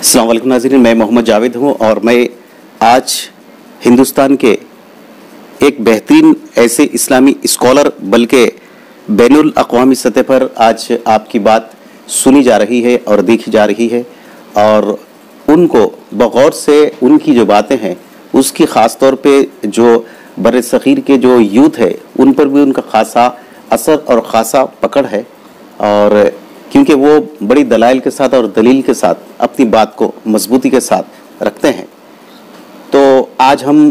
अस्सलाम वालेकुम नाज़रीन, मैं मोहम्मद जावेद हूँ और मैं आज हिंदुस्तान के एक बेहतरीन ऐसे इस्लामी स्कॉलर बल्कि बैनुल अक़वामी सतह पर आज आपकी बात सुनी जा रही है और देखी जा रही है और उनको बग़ौर से उनकी जो बातें हैं उसकी ख़ास तौर पे जो बर्र-ए-सग़ीर के जो यूथ है उन पर भी उनका ख़ासा असर और ख़ासा पकड़ है। और क्योंकि वो बड़ी दलाइल के साथ और दलील के साथ अपनी बात को मजबूती के साथ रखते हैं, तो आज हम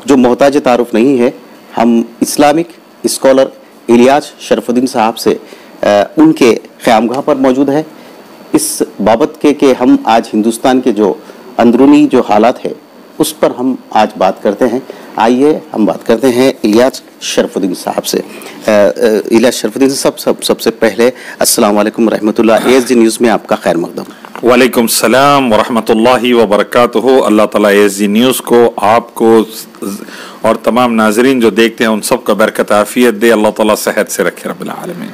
जो मोहताज तारुफ नहीं है, हम इस्लामिक स्कॉलर इलियास शरफुद्दीन साहब से उनके क़यामगाह पर मौजूद है इस बाबत के कि हम आज हिंदुस्तान के जो अंदरूनी जो हालात है उस पर हम आज बात करते हैं। आइए हम बात करते हैं इलियास शरफुद्दीन साहब से। इलियास शरफुद्दीन साहब, सबसे पहले अस्सलाम वालेकुम रहमतुल्लाह, ASG न्यूज़ में आपका खैर मक़दम। वालेकुम सलाम व रहमतुल्लाहि व बरकातुहू। अल्लाह ताला ASG न्यूज़ को, आपको और तमाम नाज़रीन जो देखते हैं उन सब को बरकत आफ़ियत दे, अल्लाह ताला सेहत से रखे रब्बिल आलमीन।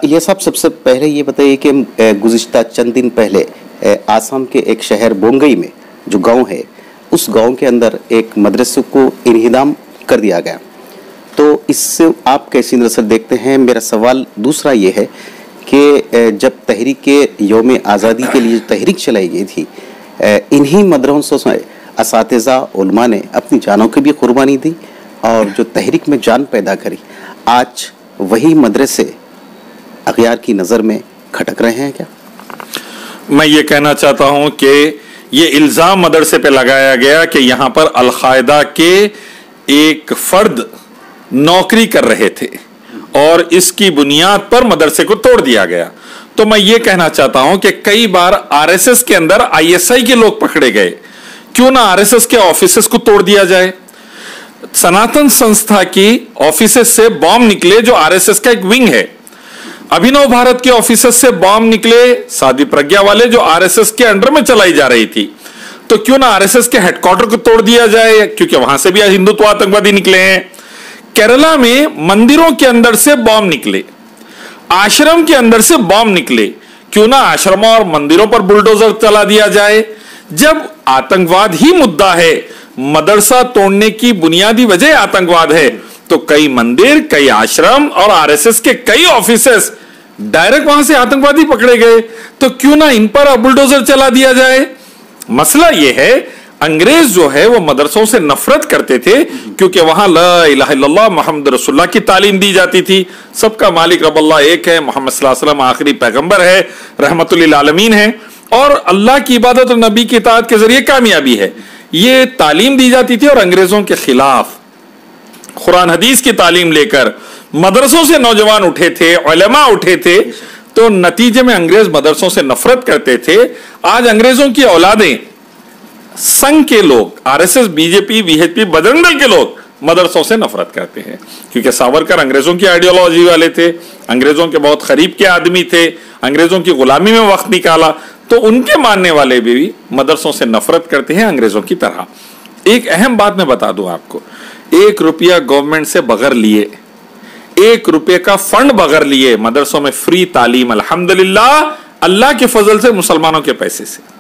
इलियास साहब, सबसे पहले ये बताइए कि गुज़िश्ता चंद दिन पहले आसाम के एक शहर बोंगई में जो गाँव है, उस गांव के अंदर एक मदरसे को इन्हिदाम कर दिया गया, तो इससे आप कैसी नज़र देखते हैं? मेरा सवाल दूसरा ये है कि जब तहरीक यौम आज़ादी के लिए तहरीक चलाई गई थी, इन्हीं मदरसों से असातिज़ा उलमा ने अपनी जानों की भी कुर्बानी दी और जो तहरीक में जान पैदा करी, आज वही मदरसे अग़यार की नज़र में खटक रहे हैं क्या? मैं ये कहना चाहता हूँ कि ये इल्ज़ाम मदरसे पे लगाया गया कि यहाँ पर अल-कायदा के एक फर्द नौकरी कर रहे थे और इसकी बुनियाद पर मदरसे को तोड़ दिया गया। तो मैं ये कहना चाहता हूँ कि कई बार RSS के अंदर ISI के लोग पकड़े गए, क्यों ना RSS के ऑफिसेस को तोड़ दिया जाए। सनातन संस्था की ऑफिसेस से बॉम्ब निकले जो RSS का एक विंग है। अभिनव भारत के ऑफिसर्स से बॉम्ब निकले साधी प्रज्ञा वाले जो RSS के अंडर में चलाई जा रही थी। तो क्यों ना RSS के हेडक्वार्टर को तोड़ दिया जाए, क्योंकि वहां से भी आज हिंदुत्व आतंकवादी निकले हैं। केरला में मंदिरों के अंदर से बॉम्ब निकले, आश्रम के अंदर से बॉम्ब निकले, क्यों ना आश्रमों और मंदिरों पर बुलडोजर चला दिया जाए। जब आतंकवाद ही मुद्दा है, मदरसा तोड़ने की बुनियादी वजह आतंकवाद है, तो कई मंदिर, कई आश्रम और RSS के कई ऑफिसेस डायरेक्ट वहां से आतंकवादी पकड़े गए, तो क्यों ना इन पर बुलडोजर चला दिया जाए। मसला यह है, अंग्रेज जो है वो मदरसों से नफरत करते थे क्योंकि वहां ला इलाहा इल्लल्लाह मुहम्मद रसूलुल्लाह की तालीम दी जाती थी। सबका मालिक रब अल्लाह एक है, मोहम्मद सल्लल्लाहु अलैहि वसल्लम आखिरी पैगंबर है, रहमतुल लिल आलमीन है और अल्लाह की इबादत और नबी की इताअत के जरिए कामयाबी है, ये तालीम दी जाती थी। और अंग्रेजों के खिलाफ कुरान हदीस की तालीम लेकर मदरसों से नौजवान उठे थे, उलमा उठे थे, तो नतीजे में अंग्रेज मदरसों से नफरत करते थे। आज अंग्रेजों की औलादें, संघ के लोग, RSS, BJP, VHP, Bajrang Dal के लोग मदरसों से नफरत करते हैं, क्योंकि सावरकर अंग्रेजों की आइडियोलॉजी वाले थे, अंग्रेजों के बहुत करीब के आदमी थे, अंग्रेजों की गुलामी में वक्त निकाला, तो उनके मानने वाले भी मदरसों से नफरत करते हैं अंग्रेजों की तरह। एक अहम बात मैं बता दूं आपको, 1 रुपया गवर्नमेंट से बगैर लिए, 1 रुपये का फंड बगैर लिए मदरसों में फ्री तालीम, अल्हम्दुलिल्लाह, अल्लाह के फजल से, मुसलमानों के पैसे से।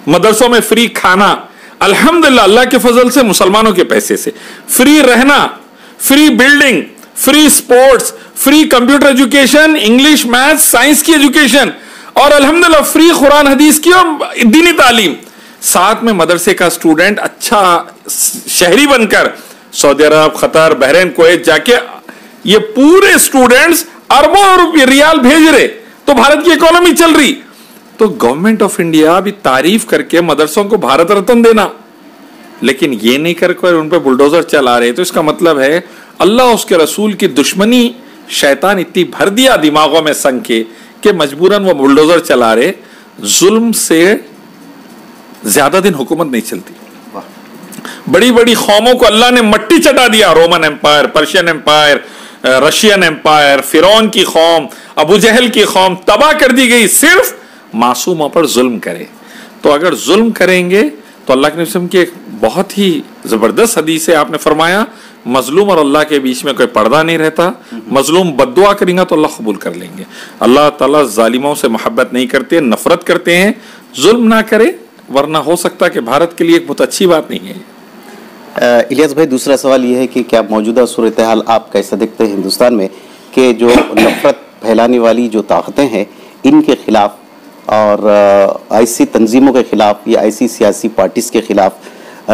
मदरसों में फ्री खाना, अल्हम्दुलिल्लाह, अल्लाह के फजल से, मुसलमानों के पैसे से। फ्री रहना, free building, free sports, free computer education, English, math, science की एजुकेशन और अल्हम्दुलिल्लाह फ्री कुरान हदीस की और दीनी तालीम। साथ में मदरसे का स्टूडेंट अच्छा शहरी बनकर सऊदी अरब, कतर, बहरीन, कुवैत जाके ये पूरे स्टूडेंट्स अरबों रियाल भेज रहे, तो भारत की इकोनॉमी चल रही। तो गवर्नमेंट ऑफ इंडिया भी तारीफ करके मदरसों को भारत रत्न देना, लेकिन ये नहीं करके उन पर बुलडोजर चला रहे, तो इसका मतलब है अल्लाह उसके रसूल की दुश्मनी शैतान इतनी भर दिया दिमागों में संग के कि मजबूरन वो बुलडोजर चला रहे। जुल्म से ज्यादा दिन हुकूमत नहीं चलती। बड़ी बड़ी कौमों को अल्लाह ने मट्टी चटा दिया, Roman empire, Persian empire, Russian empire, फिरौन की कौम, अबू जहल की कौम तबाह कर दी गई, सिर्फ मासूमों पर जुल्म करे। तो अगर जुल्म करेंगे तो अल्लाह के नबी की एक बहुत ही जबरदस्त हदीस है, आपने फरमाया मजलूम और अल्लाह के बीच में कोई पर्दा नहीं रहता। मजलूम बद्दुआ करेंगे तो अल्लाह कबूल कर लेंगे। अल्लाह ताला जालिमों से मोहब्बत नहीं करते, नफरत करते हैं। जुल्म ना करे, वरना हो सकता है कि भारत के लिए एक बहुत अच्छी बात नहीं है। इलियास भाई, दूसरा सवाल ये है कि क्या मौजूदा सूरत हाल आप कैसा देखते हैं हिंदुस्तान में कि जो नफरत फैलाने वाली जो ताकतें हैं इनके खिलाफ और ऐसी तंजीमों के खिलाफ या ऐसी सियासी पार्टीज के खिलाफ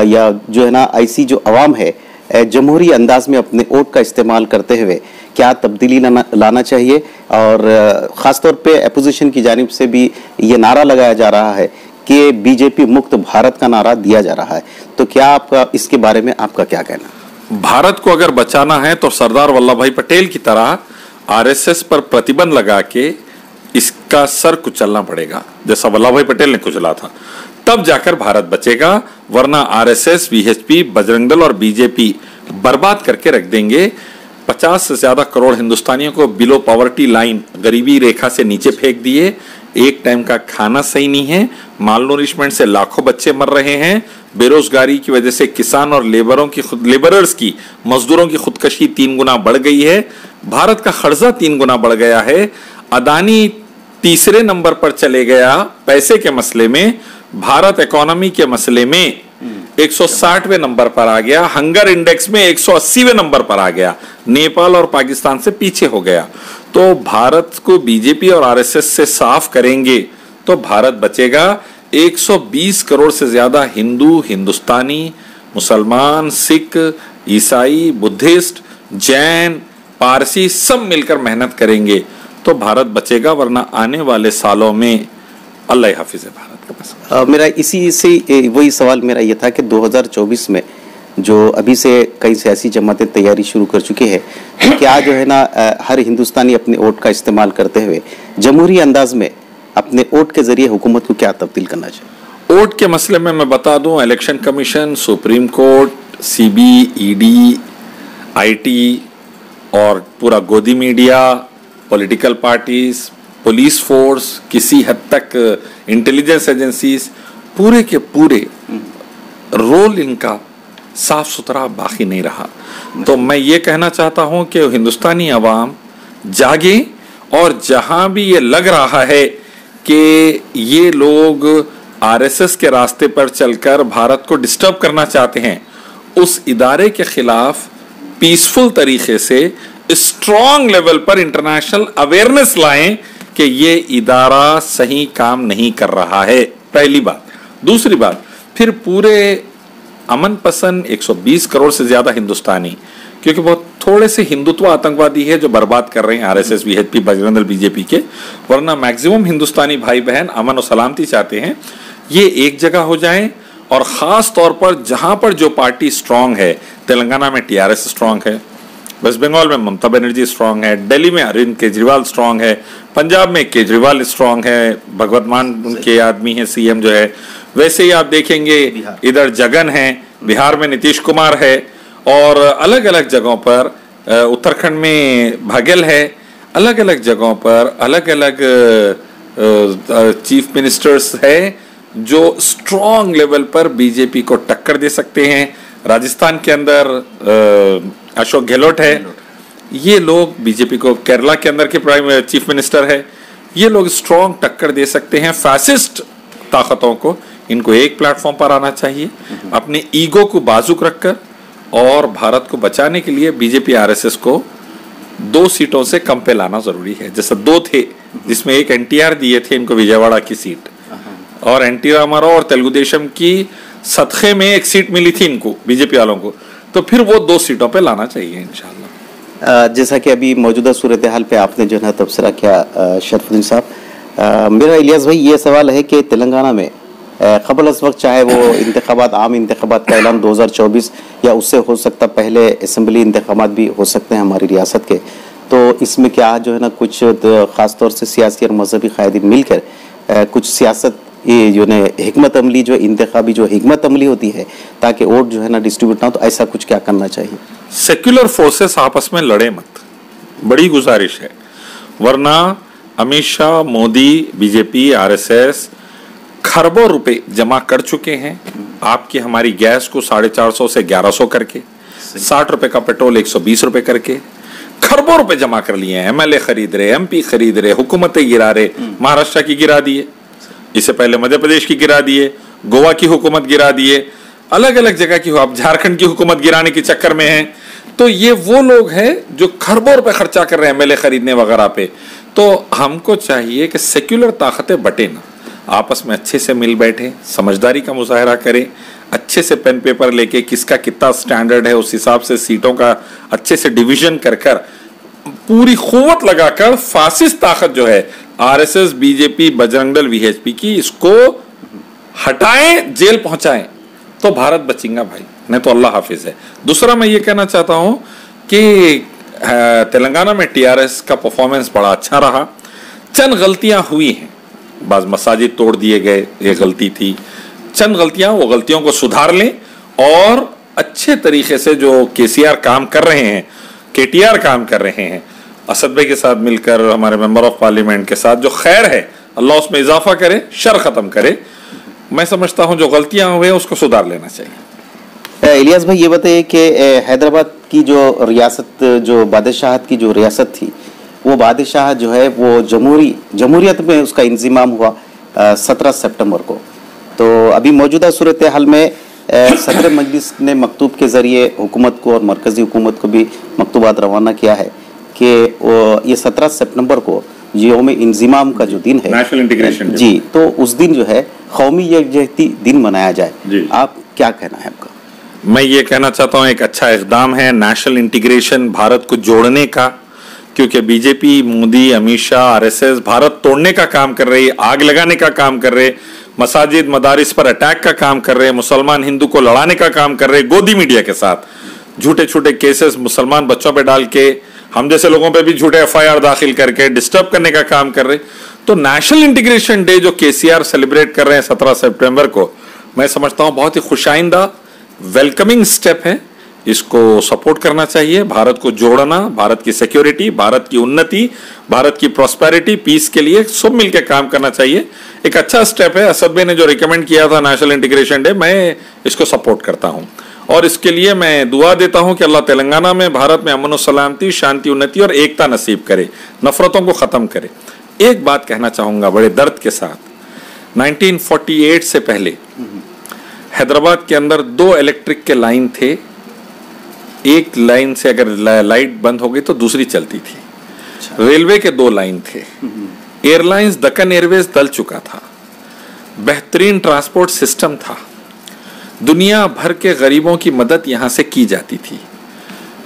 या जो है ना ऐसी जो अवाम है जमहूरी अंदाज में अपने वोट का इस्तेमाल करते हुए क्या तब्दीली लाना चाहिए? और ख़ासतौर पे अपोजिशन की जानिब से भी ये नारा लगाया जा रहा है कि बीजेपी मुक्त भारत का नारा दिया जा रहा है, तो क्या आपका इसके बारे में आपका क्या कहना? भारत को अगर बचाना है तो सरदार वल्लभ भाई पटेल की तरह आरएसएस पर प्रतिबंध लगा के इसका सर कुचलना पड़ेगा, जैसा वल्लभ भाई पटेल ने कुचला था, तब जाकर भारत बचेगा। वरना आरएसएस, वीएचपी, बजरंग दल और बीजेपी बर्बाद करके रख देंगे। 50 से ज्यादा करोड़ हिंदुस्तानियों को बिलो पॉवर्टी लाइन, गरीबी रेखा से नीचे फेंक दिए। एक टाइम का खाना सही नहीं है, मालनोरिशमेंट से लाखों बच्चे मर रहे हैं। बेरोजगारी की वजह से किसान और लेबरर्स की, मजदूरों की खुदकशी 3 गुना बढ़ गई है। भारत का कर्जा 3 गुना बढ़ गया है। अदानी तीसरे नंबर पर चले गया पैसे के मसले में। भारत इकोनॉमी के मसले में 160वें नंबर पर आ गया। हंगर इंडेक्स में 180वें नंबर पर आ गया। नेपाल और पाकिस्तान से पीछे हो गया। तो भारत को बीजेपी और आरएसएस से साफ करेंगे तो भारत बचेगा। 120 करोड़ से ज्यादा हिंदू, हिंदुस्तानी, मुसलमान, सिख, ईसाई, बुद्धिस्ट, जैन, पारसी सब मिलकर मेहनत करेंगे तो भारत बचेगा। वरना आने वाले सालों में अल्लाह हाफिज है भारत के पास। मेरा इसी से वही सवाल मेरा ये था कि 2024 में जो अभी से कई सियासी जमातें तैयारी शुरू कर चुकी है, तो क्या जो है ना हर हिंदुस्तानी अपने वोट का इस्तेमाल करते हुए जमहूरी अंदाज में अपने वोट के जरिए हुकूमत को क्या तब्दील करना चाहिए? वोट के मसले में मैं बता दूं, election commission, supreme court, CB, ED, IT और पूरा गोदी media, political parties, police force, किसी हद तक इंटेलिजेंस एजेंसीज, पूरे के पूरे रोल इनका साफ सुथरा बाकी नहीं रहा। तो मैं ये कहना चाहता हूं कि हिंदुस्तानी अवाम जागे और जहां भी ये लग रहा है कि ये लोग आरएसएस के रास्ते पर चलकर भारत को डिस्टर्ब करना चाहते हैं, उस इदारे के खिलाफ पीसफुल तरीके से स्ट्रॉन्ग लेवल पर इंटरनेशनल अवेयरनेस लाएं कि ये इदारा सही काम नहीं कर रहा है, पहली बात। दूसरी बात, फिर पूरे अमन पसंद 120 करोड़ से ज्यादा हिंदुस्तानी, क्योंकि बहुत थोड़े से हिंदुत्व आतंकवादी है जो बर्बाद कर रहे हैं RSS, VHP, Bajrang Dal, BJP के, वरना मैक्सिमम हिंदुस्तानी भाई बहन अमन और सलामती चाहते हैं। ये एक जगह हो जाए और खास तौर पर जहां पर जो पार्टी स्ट्रांग है, तेलंगाना में टीआरएस स्ट्रांग है, वेस्ट बंगाल में ममता बनर्जी स्ट्रांग है, दिल्ली में अरविंद केजरीवाल स्ट्रांग है, पंजाब में केजरीवाल स्ट्रांग है, भगवत मान उनके आदमी है सीएम जो है, वैसे ही आप देखेंगे इधर जगन है, बिहार में नीतीश कुमार है और अलग अलग जगहों पर उत्तराखंड में बघेल है, अलग अलग जगहों पर अलग अलग चीफ मिनिस्टर्स है जो स्ट्रांग लेवल पर बीजेपी को टक्कर दे सकते हैं। राजस्थान के अंदर अशोक गहलोत है, ये लोग बीजेपी को, केरला के अंदर के प्राइम चीफ मिनिस्टर है, ये लोग स्ट्रांग टक्कर दे सकते हैं फैसिस्ट ताकतों को। इनको एक प्लेटफॉर्म पर आना चाहिए, अपने ईगो को बाजुक रखकर, और भारत को बचाने के लिए बीजेपी आरएसएस को 2 सीटों से कम पे लाना जरूरी है। जैसे 2 थे जिसमें एक एनटीआर दिए थे इनको विजयवाड़ा की सीट, और एनटी रामाराव और तेलुगु देशम की सदखे में एक सीट मिली थी इनको, बीजेपी वालों को, तो फिर वो 2 सीटों पे लाना चाहिए इंशाल्लाह। जैसा कि अभी मौजूदा सूरत हाल पे आपने जो है तबसरा किया शरफुद्दीन साहब, मेरा इलियास भाई ये सवाल है कि तेलंगाना में क़बल अज़ वक्त चाहे वो इंतखाबात, आम इंतखाबात का ऐलान 2024 या उससे हो सकता पहले असेंबली इंतखाबात भी हो सकते हैं हमारी रियासत के, तो इसमें क्या जो है ना कुछ ख़ास तौर से सियासी और मजहबी क़ायदीन मिलकर कुछ सियासत, ये जो है हिकमत अमली, जो इंतखाबी जो हिकमत अमली होती है ताकि वोट जो है ना डिस्ट्रीब्यूट ना हो, तो ऐसा कुछ क्या करना चाहिए? सेक्युलर फोर्सेस आपस में लड़े मत, बड़ी गुजारिश है, वरना अमित शाह, मोदी, बीजेपी, आरएसएस खरबों रुपए जमा कर चुके हैं आपकी हमारी गैस को 450 से 1100 करके। 60 रुपए का पेट्रोल 120 रुपए करके खरबों रुपए जमा कर लिए हैं। MLA खरीद रहे, MP खरीद रहे, हुकूमतें गिरा रहे, महाराष्ट्र की गिरा दिए, इससे पहले मध्य प्रदेश की गिरा दिए, गोवा की हुकूमत गिरा दिए, अलग अलग जगह की, अब झारखंड की हुकूमत गिराने के चक्कर में है। तो ये वो लोग हैं जो खरबों रुपए खर्चा कर रहे हैं MLA खरीदने वगैरह पे। तो हमको चाहिए कि सेक्युलर ताकतें बटे ना, आपस में अच्छे से मिल बैठे, समझदारी का मुजाहरा करें, अच्छे से पेन पेपर लेके किसका कितना स्टैंडर्ड है उस हिसाब से सीटों का अच्छे से डिवीजन कर कर पूरी कुव्वत लगाकर फासिस्ट ताकत जो है RSS, BJP, Bajrang Dal, VHP की, इसको हटाएं, जेल पहुंचाएं, तो भारत बचेगा भाई, नहीं तो अल्लाह हाफिज है। दूसरा मैं ये कहना चाहता हूं कि तेलंगाना में TRS का परफॉर्मेंस बड़ा अच्छा रहा। चंद गलतियां हुई हैं, बाज मसाजिद तोड़ दिए गए, ये गलती थी, चंद गलतियां, वो गलतियों को सुधार लें और अच्छे तरीके से जो KCR काम कर रहे हैं, KTR काम कर रहे हैं, असद भाई के साथ मिलकर, हमारे मेंबर ऑफ पार्लियामेंट के साथ, जो खैर है अल्लाह उसमें इजाफा करे, शर खत्म करे। मैं समझता हूं जो गलतियां हुए उसको सुधार लेना चाहिए। इलियास भाई, ये बताइए कि हैदराबाद की जो रियासत, जो बादशाहत की जो रियासत थी, वो बादशाह जो है वो जमहूरियत में उसका इंतज़ाम हुआ 17 सितंबर को। तो अभी मौजूदा सूरत हाल में सदर मजलिस ने मकतूब के ज़रिए हुकूमत को और मरकज़ी हुकूमत को भी मकतूबात रवाना किया है कि ये 17 सितंबर को यौम इंज़िमाम का जो दिन है, नेशनल इंटीग्रेशन जी, तो उस दिन जो है कौमी यकजहती दिन मनाया जाए। आप क्या कहना है आपका? मैं ये कहना चाहता हूँ एक अच्छा इक़दाम है नेशनल इंटीग्रेशन, भारत को जोड़ने का, क्योंकि BJP, मोदी, अमित शाह, RSS भारत तोड़ने का काम कर रही है, आग लगाने का काम कर रहे, मसाजिद मदारिस पर अटैक का काम कर रहे, मुसलमान हिंदू को लड़ाने का काम कर रहे, गोदी मीडिया के साथ झूठे छूटे केसेस मुसलमान बच्चों पे डाल के, हम जैसे लोगों पे भी झूठे FIR दाखिल करके डिस्टर्ब करने का काम कर रहे। तो नेशनल इंटीग्रेशन डे जो KCR सेलिब्रेट कर रहे हैं 17 सितंबर को, मैं समझता हूं बहुत ही खुशाइंदा वेलकमिंग स्टेप है, इसको सपोर्ट करना चाहिए। भारत को जोड़ना, भारत की सिक्योरिटी, भारत की उन्नति, भारत की प्रॉस्पेरिटी, पीस के लिए सब मिलकर काम करना चाहिए। एक अच्छा स्टेप है। असद भाई ने जो रिकमेंड किया था नेशनल इंटीग्रेशन डे, मैं इसको सपोर्ट करता हूं और इसके लिए मैं दुआ देता हूं कि अल्लाह तेलंगाना में, भारत में अमन और सलामती, शांति, उन्नति और एकता नसीब करे, नफरतों को खत्म करे। एक बात कहना चाहूंगा बड़े दर्द के साथ, 1948 से पहले हैदराबाद के अंदर 2 इलेक्ट्रिक के लाइन थे, एक लाइन से अगर लाइट बंद हो गई तो दूसरी चलती थी। रेलवे के 2 लाइन थे, एयरलाइंस दक्कन एयरवेज दल चुका था, बेहतरीन ट्रांसपोर्ट सिस्टम था, दुनिया भर के गरीबों की मदद यहां से की जाती थी।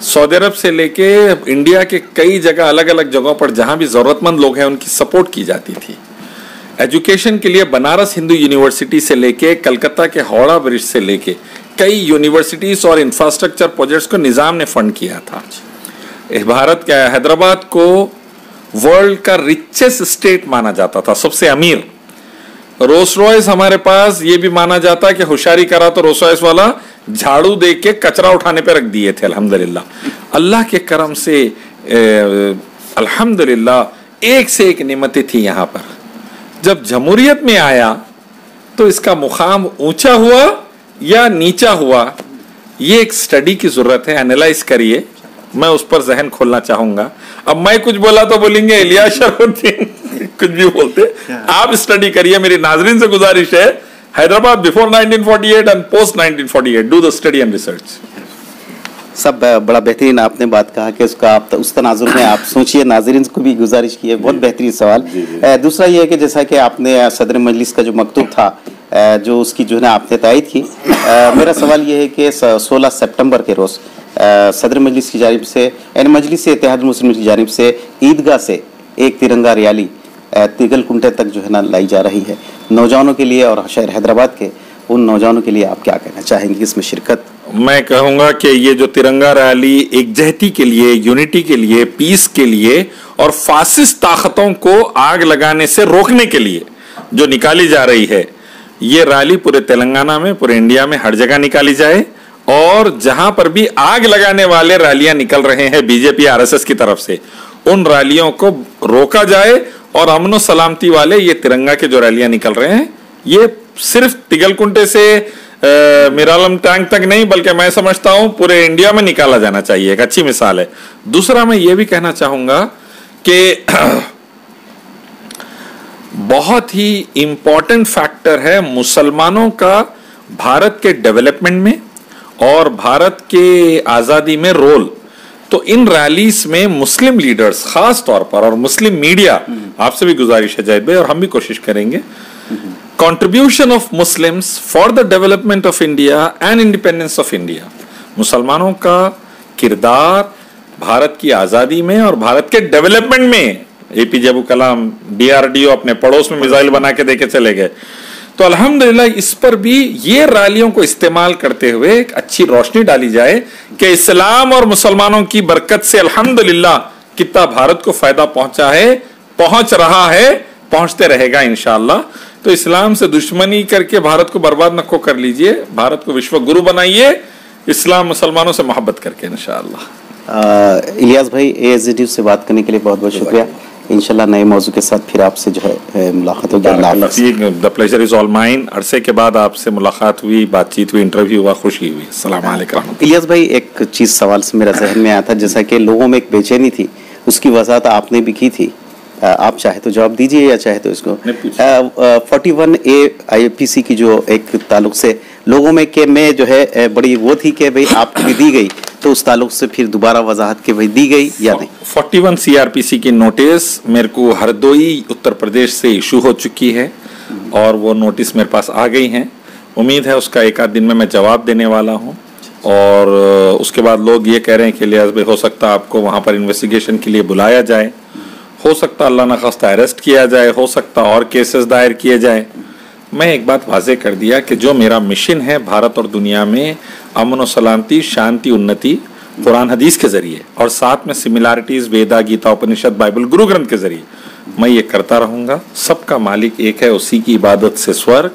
सऊदी अरब से लेके इंडिया के कई जगह, अलग अलग जगहों पर जहां भी जरूरतमंद लोग हैं उनकी सपोर्ट की जाती थी। एजुकेशन के लिए बनारस हिंदू यूनिवर्सिटी से लेके कलकत्ता के हावड़ा ब्रिज से लेके कई यूनिवर्सिटीज और इंफ्रास्ट्रक्चर प्रोजेक्ट्स को निजाम ने फंड किया था। भारत का हैदराबाद को वर्ल्ड का रिचेस्ट स्टेट माना जाता था, सबसे अमीर। रोल्स रॉयस हमारे पास, ये भी माना जाता है कि होशियारी करा तो रोल्स रॉयस वाला झाड़ू दे के कचरा उठाने पे रख दिए थे। अल्हम्दुलिल्लाह, अल्लाह के करम से अल्हम्दुलिल्लाह एक से एक नेमतें थी यहाँ पर। जब जमहूरियत में आया तो इसका मुकाम ऊंचा हुआ या नीचा हुआ, ये एक स्टडी की जरूरत है, एनालाइज करिए। मैं उस पर जहन खोलना चाहूंगा। अब मैं कुछ बोला तो बोलेंगे इलियास शरफुद्दीन कुछ भी बोलते, आप स्टडी करिए। मेरी नाजरीन से गुजारिश है, Hyderabad before 1948 and post 1948, do the study and research. सब बड़ा बेहतरीन आपने बात कहा कि उसका आप उस तनाजुर में आप सोचिए, नाजरीन को भी गुजारिश की है। बहुत बेहतरीन सवाल। दूसरा ये है कि जैसा कि आपने सदर मजलिस का जो मकतूब था, जो उसकी जो है ना आपने तायद की, मेरा सवाल ये है कि 16 सितंबर के रोज़ सदर मजलिस की जानिब से, यानी मजलिस इत्तेहाद मुस्लिम की जानिब से ईदगाह से एक तिरंगा रैली तिगलकुंटे तक जो है ना लाई जा रही है नौजवानों के लिए, और शहर हैदराबाद के उन नौजवानों के लिए आप क्या कहना चाहेंगे इसमें शिरकत? मैं कहूँगा कि ये जो तिरंगा रैली एकजहती के लिए, यूनिटी के लिए, पीस के लिए और फासिस्ट ताकतों को आग लगाने से रोकने के लिए जो निकाली जा रही है, ये रैली पूरे तेलंगाना में, पूरे इंडिया में हर जगह निकाली जाए। और जहां पर भी आग लगाने वाले रैलियां निकल रहे हैं BJP RSS की तरफ से, उन रैलियों को रोका जाए और अमन और सलामती वाले ये तिरंगा के जो रैलियां निकल रहे हैं ये सिर्फ तिगलकुंटे से मिरालम टैंक तक नहीं, बल्कि मैं समझता हूं पूरे इंडिया में निकाला जाना चाहिए। एक अच्छी मिसाल है। दूसरा मैं ये भी कहना चाहूंगा कि बहुत ही इंपॉर्टेंट फैक्टर है मुसलमानों का भारत के डेवलपमेंट में और भारत के आजादी में रोल। तो इन रैलीज में मुस्लिम लीडर्स खास तौर पर और मुस्लिम मीडिया, आपसे भी गुजारिश है जाहिद भाई और हम भी कोशिश करेंगे, contribution of Muslims for the development of India and independence of India, मुसलमानों का किरदार भारत की आजादी में और भारत के डेवलपमेंट में। एपीजे अब्दुल कलाम डीआरडीओ अपने पड़ोस में मिसाइल बना के देके चले गए, तो अल्हम्दुलिल्लाह इस पर भी ये रैलियों को इस्तेमाल करते हुए एक अच्छी रोशनी डाली जाए कि इस्लाम और मुसलमानों की बरकत से अल्हम्दुलिल्लाह कितना भारत को फायदा पहुंचा है, पहुंच रहा है, पहुंचते रहेगा इंशाअल्लाह। तो इस्लाम से दुश्मनी करके भारत को बर्बाद नको कर लीजिए, भारत को विश्व गुरु बनाइए, इस्लाम मुसलमानों से मोहब्बत करके इंशाअल्लाह। इलियास भाई ASD से बात करने के लिए बहुत बहुत शुक्रिया। इंशाल्लाह नए मौजू के साथ फिर आपसे जो है मुलाकात होगी। The pleasure is all mine. अरसे के बाद आपसे मुलाकात हुई, बातचीत हुई, इंटरव्यू हुआ, खुशी हुई। अस्सलाम वालेकुम। इलियास भाई एक चीज सवाल से मेरा जहन में आया था, जैसा कि लोगों में एक बेचैनी थी, उसकी वजाहत आपने भी की थी, आप चाहे तो जवाब दीजिए या चाहे तो इसको 41A IPC की जो एक ताल्लुक से लोगों में के में जो है बड़ी वो थी कि भाई आपको भी दी गई, तो उस ताल्लुक से फिर दोबारा वजाहत के भाई दी गई या नहीं? 41 CRPC की नोटिस मेरे को हरदोई उत्तर प्रदेश से इशू हो चुकी है और वो नोटिस मेरे पास आ गई हैं। उम्मीद है उसका एक आध दिन में मैं जवाब देने वाला हूँ। और उसके बाद लोग ये कह रहे हैं कि लिहाज भाई हो सकता है आपको वहाँ पर इन्वेस्टिगेशन के लिए बुलाया जाए, हो सकता अल्लाह न खास्ता अरेस्ट किया जाए, हो सकता और केसेस दायर किए जाए। मैं एक बात वाज़ेह कर दिया कि जो मेरा मिशन है भारत और दुनिया में अमन और सलामती, शांति, उन्नति कुरान हदीस के ज़रिए और साथ में सिमिलैरिटीज़ वेदा, गीता, उपनिषद, बाइबल, गुरु ग्रंथ के ज़रिए मैं ये करता रहूँगा। सबका मालिक एक है, उसी की इबादत से स्वर्ग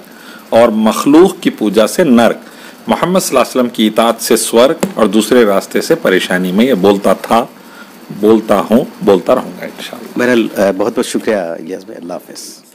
और मखलूक की पूजा से नर्क, मोहम्मद सल्लल्लाहु अलैहि वसल्लम की इताअत से स्वर्ग और दूसरे रास्ते से परेशानी। में ये बोलता था, बोलता हूँ, बोलता रहूँगा इंशाअल्लाह। बहरहाल बहुत बहुत शुक्रिया इलियास भाई। अल्लाह हाफ़िज़।